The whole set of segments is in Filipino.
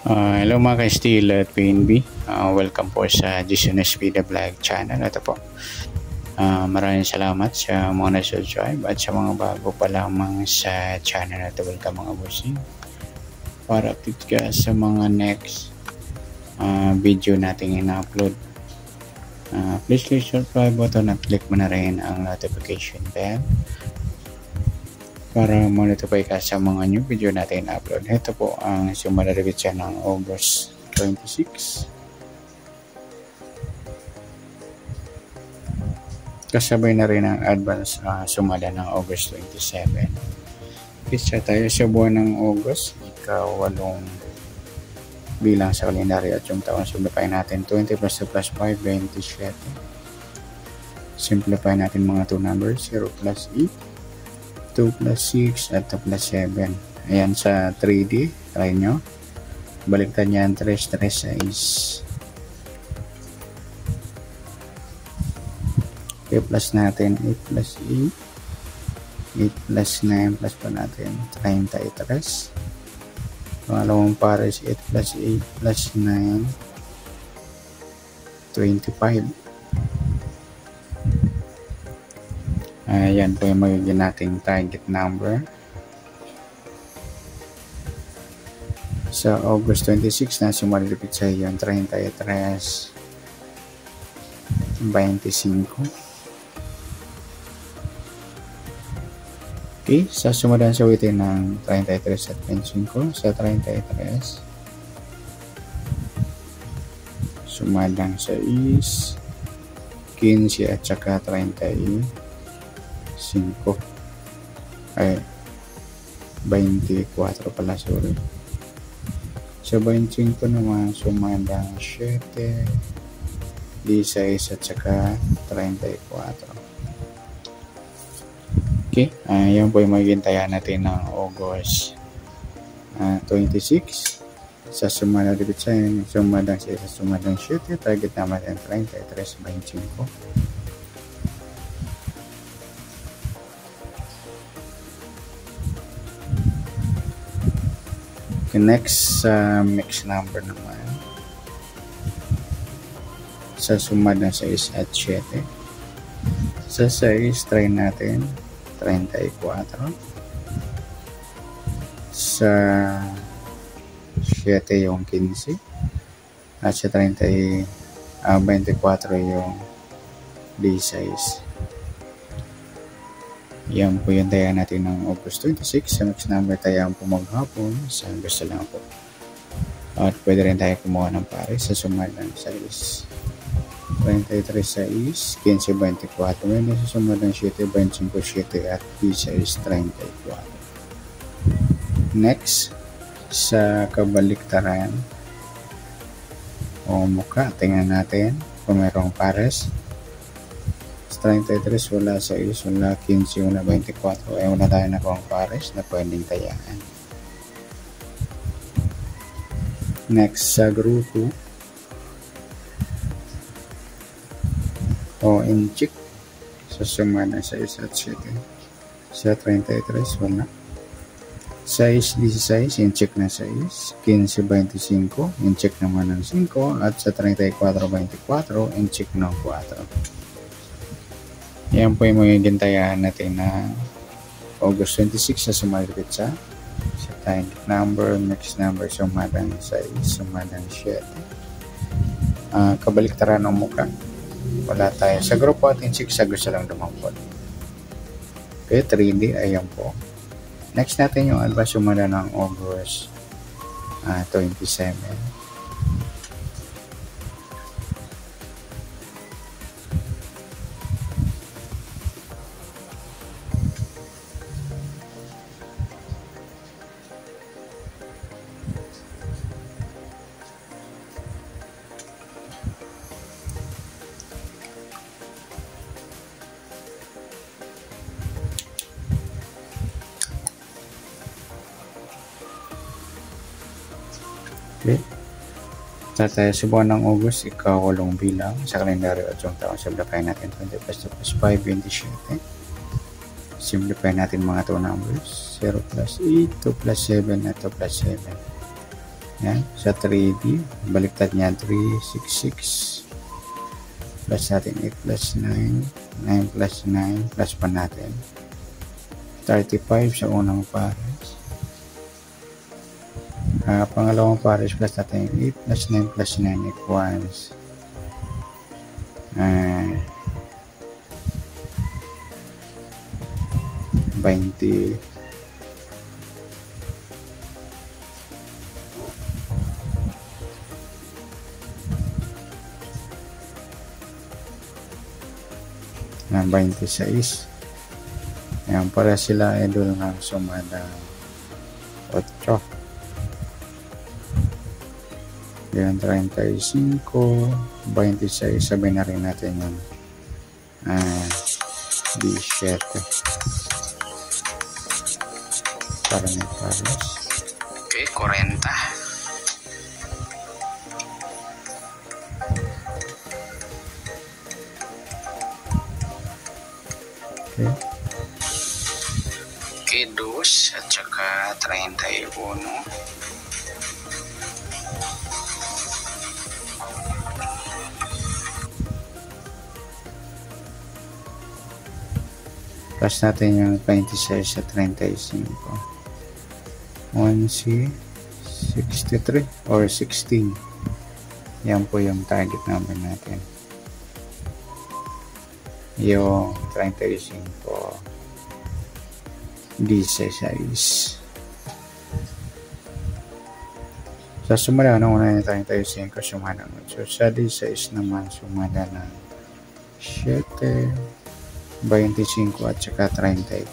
Hello mga ka-Steel at PNB. Welcome po sa Gisunes Vida Vlog channel. Ito po. Maraming salamat sa mga na-subscribe at sa mga bago pa lamang sa channel na ito. Welcome mga bossing. Para update ka sa mga next video nating ina-upload. Please click subscribe button at click mo na rin ang notification bell para ma-notify ka sa mga new video natin upload. Ito po ang sumalaribit siya ng August 26. Kasabay na rin ang advance sumala ng August 27. Isa tayo sa buwan ng August, ika-8 bilang sa kalendaryo at yung taon simplify natin 20 plus 2 plus 5, 27. Simplify natin mga 2 numbers, 0 plus 8. 2 plus 6 at 2 plus 7. Ayan sa 3D. Try nyo. Baliktad yan. 3, 3, 6. Okay, plus natin 8 plus 8. 8 plus 9 plus pa natin 33. Pangalawang pares 8 plus 8 plus 9 25. Ayan po yung magiging nating target number. Sa August 26 na sumalipit sa iyo 33, 25. Okay, sa sumadan sa witin ng 33 at 25. Sa 33 sumadang sa 15 at saka 35 ay 24 pala, sorry. Sa 25 naman sumadang 7, 16 at saka 34. Okay, yan po yung maghintayan natin ng August 26. Sa sumadang dito sa sumadang 6 sa sumadang 7, target naman 33, 25. Okay, next mix number naman sa suma ng 6 at 7. Sa 6 try natin 34. Sa 7 yung 15 at sa 24 yung 16. Yan po yung tayo natin ng August 26. Sa next number tayo ang pumaghapon. Sa gusto lang po. At pwede rin tayo kumuha ng pares sa sumad ng 6. 33, 6, 15, 24. Ngayon sa sumad ng 7, 25, 7 at 16, 34. Next, sa kabaliktaran o mukha, tingnan natin kung mayroong pares. 33 wala, 6 wala, 15 wala, 24 ay wala tayo na kung pares na pwedeng tayaan. Next sa grupo o inchik sa suma ng 6 at 7. Sa 33 wala, 6, 16 inchik na 6, 15, 25 inchik naman ng 5 at sa 34, 24 inchik ng 4. Yan po yung magigintayan natin na August 26 na sumalipit sa target number, next number, sumadang 6, sumadang 7. Kabaliktaran ng mukha. Wala tayo. Sa grupo atin 6, sa gusto lang dumampot. Okay, 3D, ayan po. Next natin yung advance sumada ng August 27. Okay. Tayo sa buwan ng August, ika-8 bilang sa kalendaryo at yung taon. Simplify natin 20 plus 2 plus 5, 27. Simplify natin mga 2 numbers. 0 plus 8, 2 plus 7 at 2 plus 7. Yan, sa 3D, baliktad niya 366. Plus natin 8 plus 9, 9 plus 9, plus pa natin 35 sa unang pares. Pangalawang pares plus natin 8 plus 9 plus 9 equals 20. Na 26. Ayan, para sila idol ng sumada 8. Yan, 35, 26, sabihin na rin natin yun. 17. Para may pares. Okay, 40. Okay. Okay, 2 at saka 31. Plus natin yung 26 sa 35. 1C 63 or 16. Yan po yung target number natin. Yung 35 16. Sa sumada ng una yung 35, sumada ng 8. Sa 16 naman, sumada ng 7, 25 at saka 34.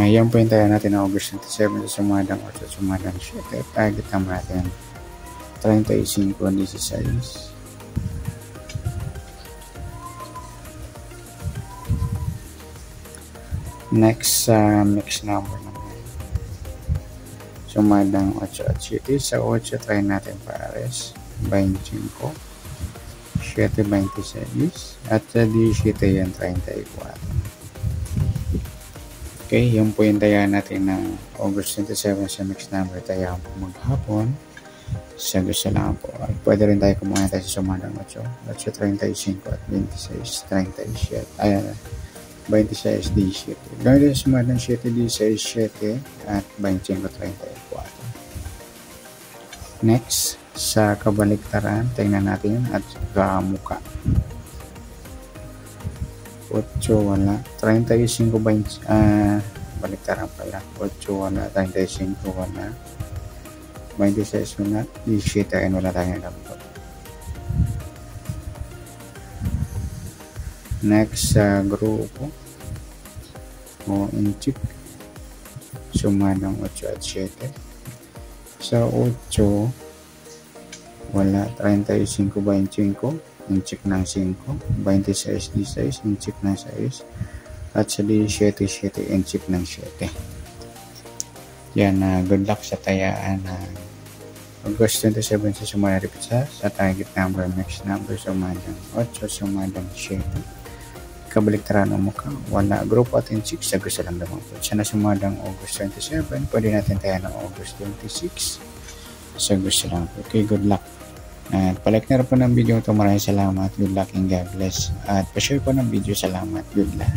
Yan po yung tayo natin na August 27 sa sumadang 8 at sumadang 7. Target naman natin 35, 16. Next, mix number naman. Sumadang 8 at 7. Sa 8, try natin pares. 25. 7, 26. At sa 17 yan, 34. Okay, yun po yung taya natin na August 27 sa mix number. Taya po maghapon. Sa gusto lang po. At pwede rin tayo kumain tayo sa sumadang 8. 8, 35 at 26, 37. Ayan. 26, 17. Gawin tayo sumadang 7, 16, 7 at 25, 34. Next, sa kabaliktaran, tingnan natin yun at kamuka. 8 wala, 35, 20, baliktaran pala. 8 wala, 35 wala, 26 wala, 17 ay wala tayong dapat. Next, sa grupo o inchik, sumadang 8 at 7. Sa 8 wala, 35, 25, inchik ng 5, 26, 16, inchik ng 6, at sa 17, 7, inchik ng 7. Yan, good luck sa tayaan August 27 sa sumada repeat sa target number, mix number, sumadang 8, sumadang 7. Kabaliktaran ng mukha, wala, group at inchik, sa gusto lang naman po. Sana sumadang August 27, pwede natin tayo ng August 26, sa gusto lang po. Okay, good luck. At palike na rin po ng video ito. Maraming salamat. Good luck and God bless. At pa-share po ng video. Salamat. Good luck.